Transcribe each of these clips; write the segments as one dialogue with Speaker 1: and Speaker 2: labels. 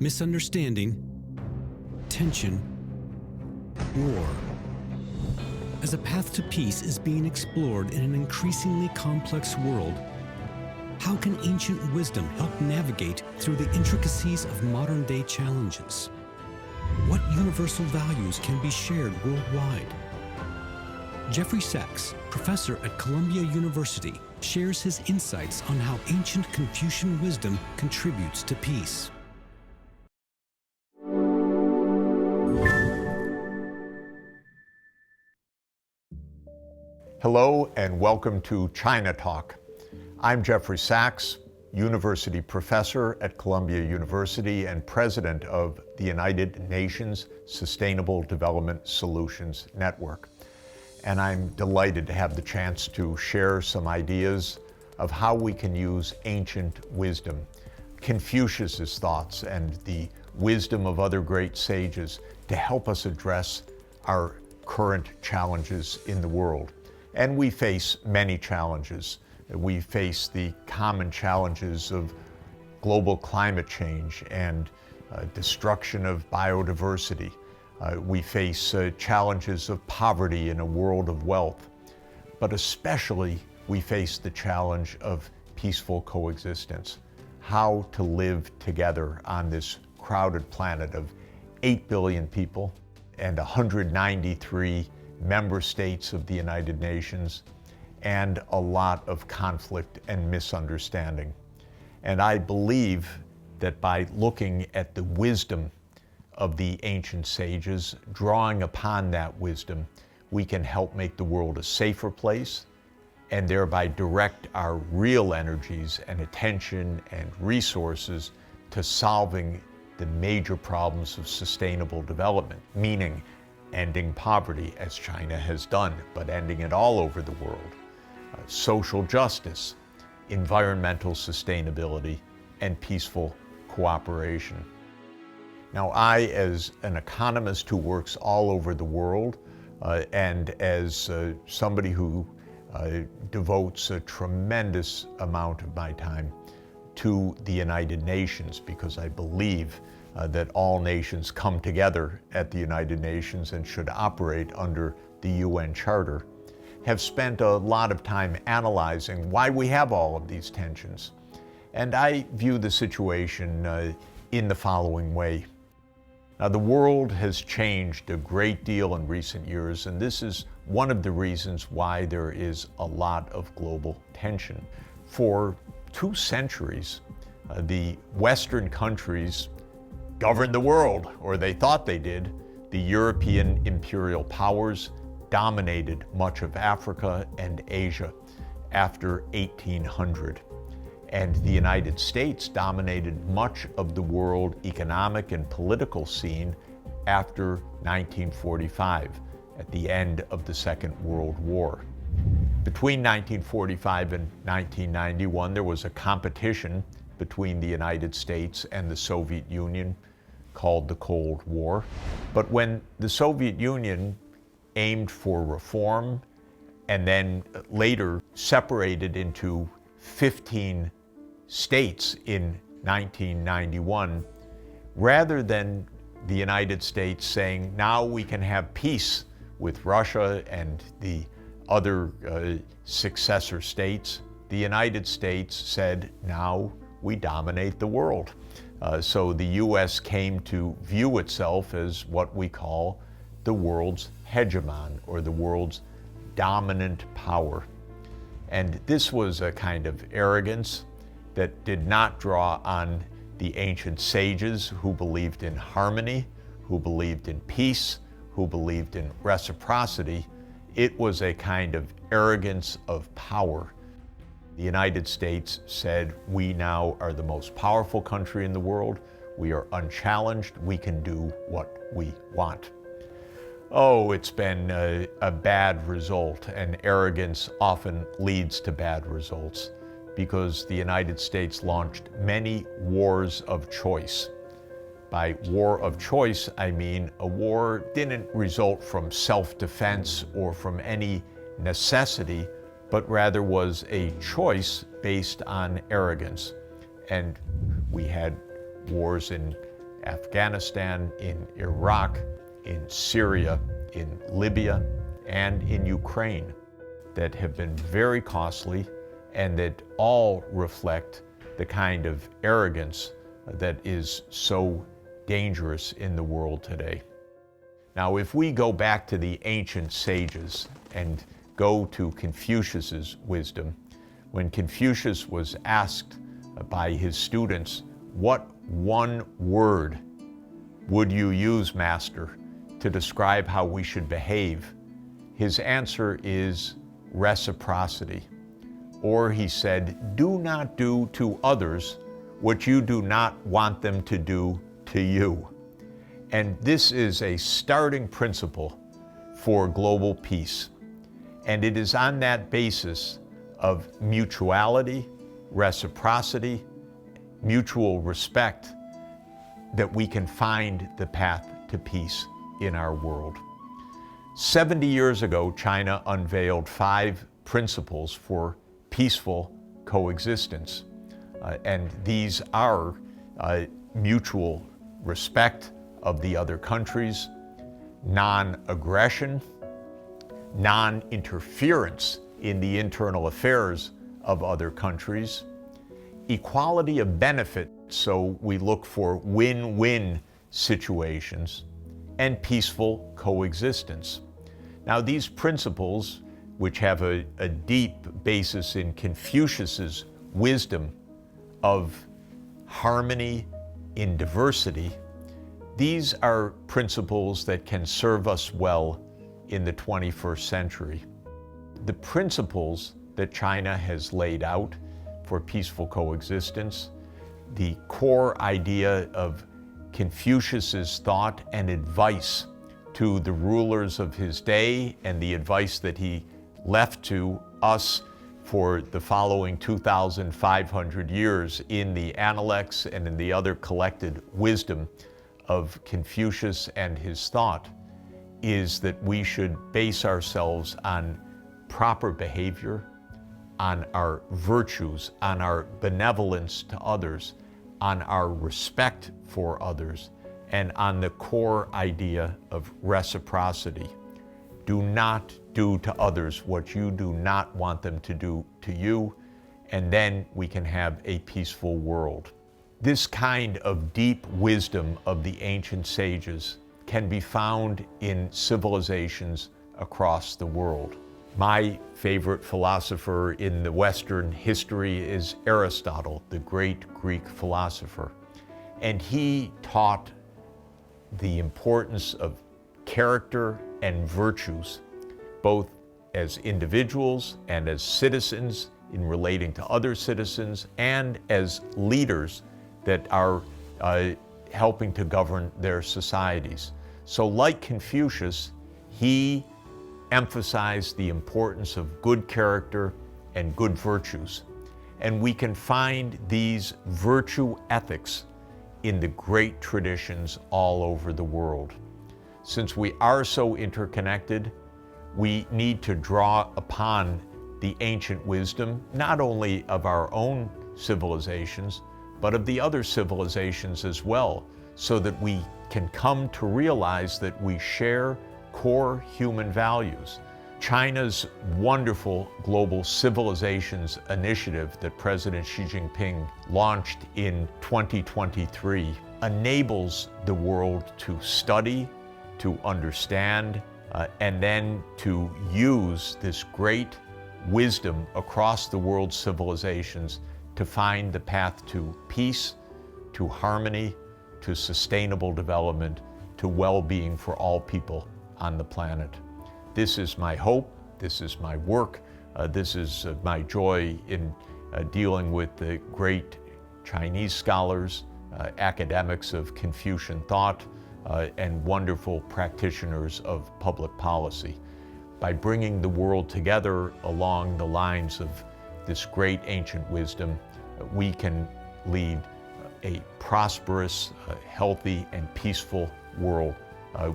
Speaker 1: misunderstanding, tension, war. As a path to peace is being explored in an increasingly complex world, how can ancient wisdom help navigate through the intricacies of modern-day challenges? What universal values can be shared worldwide? Jeffrey Sachs, professor at Columbia University, shares his insights on how ancient Confucian wisdom contributes to peace.
Speaker 2: Hello and welcome to China Talk. I'm Jeffrey Sachs, University Professor at Columbia University and President of the United Nations Sustainable Development Solutions Network. And I'm delighted to have the chance to share some ideas of how we can use ancient wisdom, Confucius's thoughts and the wisdom of other great sages to help us address our current challenges in the world. And we face many challenges. We face the common challenges of global climate change and destruction of biodiversity. We face challenges of poverty in a world of wealth. But especially, we face the challenge of peaceful coexistence. How to live together on this crowded planet of 8 billion people and 193 member states of the United Nations, and a lot of conflict and misunderstanding. And I believe that by looking at the wisdom of the ancient sages, drawing upon that wisdom, we can help make the world a safer place and thereby direct our real energies and attention and resources to solving the major problems of sustainable development, meaning ending poverty, as China has done, but ending it all over the world, social justice, environmental sustainability, and peaceful cooperation. Now, I, as an economist who works all over the world, and as somebody who devotes a tremendous amount of my time to the United Nations, because I believe that all nations come together at the United Nations and should operate under the UN Charter, have spent a lot of time analyzing why we have all of these tensions. And I view the situation in the following way. Now, the world has changed a great deal in recent years, and this is one of the reasons why there is a lot of global tension. For 2 centuries, the Western countries governed the world, or they thought they did. The European imperial powers dominated much of Africa and Asia after 1800. And the United States dominated much of the world economic and political scene after 1945, at the end of the Second World War. Between 1945 and 1991, there was a competition between the United States and the Soviet Union called the Cold War. But when the Soviet Union aimed for reform and then later separated into 15 states in 1991, rather than the United States saying, now we can have peace with Russia and the other successor states, the United States said, now we dominate the world. So the U.S. came to view itself as what we call the world's hegemon, or the world's dominant power. And this was a kind of arrogance that did not draw on the ancient sages who believed in harmony, who believed in peace, who believed in reciprocity. It was a kind of arrogance of power. The United States said, we now are the most powerful country in the world. We are unchallenged. We can do what we want. Oh, it's been a bad result, and arrogance often leads to bad results because the United States launched many wars of choice. By war of choice, I mean a war didn't result from self-defense or from any necessity, but rather was a choice based on arrogance. And we had wars in Afghanistan, in Iraq, in Syria, in Libya, and in Ukraine that have been very costly and that all reflect the kind of arrogance that is so dangerous in the world today. Now, if we go back to the ancient sages and go to Confucius's wisdom, when Confucius was asked by his students, "What one word would you use, Master, to describe how we should behave?" His answer is reciprocity. Or he said, "Do not do to others what you do not want them to do to you." And this is a starting principle for global peace. And it is on that basis of mutuality, reciprocity, mutual respect that we can find the path to peace in our world. 70 years ago, China unveiled 5 principles for peaceful coexistence. And these are mutual respect of the other countries, non-aggression, non-interference in the internal affairs of other countries, equality of benefit, so we look for win-win situations, and peaceful coexistence. Now, these principles, which have a deep basis in Confucius's wisdom of harmony in diversity, these are principles that can serve us well in the 21st century. The principles that China has laid out for peaceful coexistence, the core idea of Confucius's thought and advice to the rulers of his day and the advice that he left to us for the following 2,500 years in the Analects and in the other collected wisdom of Confucius and his thought, is that we should base ourselves on proper behavior, on our virtues, on our benevolence to others, on our respect for others, and on the core idea of reciprocity. Do not do to others what you do not want them to do to you, and then we can have a peaceful world. This kind of deep wisdom of the ancient sages can be found in civilizations across the world. My favorite philosopher in the Western history is Aristotle, the great Greek philosopher. And he taught the importance of character and virtues, both as individuals and as citizens in relating to other citizens, and as leaders that are helping to govern their societies. So like Confucius, he emphasized the importance of good character and good virtues. And we can find these virtue ethics in the great traditions all over the world. Since we are so interconnected, we need to draw upon the ancient wisdom, not only of our own civilizations, but of the other civilizations as well, so that we can come to realize that we share core human values. China's wonderful Global Civilizations Initiative that President Xi Jinping launched in 2023 enables the world to study, to understand, and then to use this great wisdom across the world's civilizations to find the path to peace, to harmony, to sustainable development, to well-being for all people on the planet. This is my hope, this is my work, this is my joy in dealing with the great Chinese scholars, academics of Confucian thought, and wonderful practitioners of public policy. By bringing the world together along the lines of this great ancient wisdom, we can lead a prosperous, healthy, and peaceful world.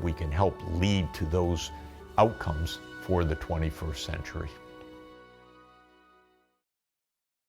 Speaker 2: We can help lead to those outcomes for the 21st century.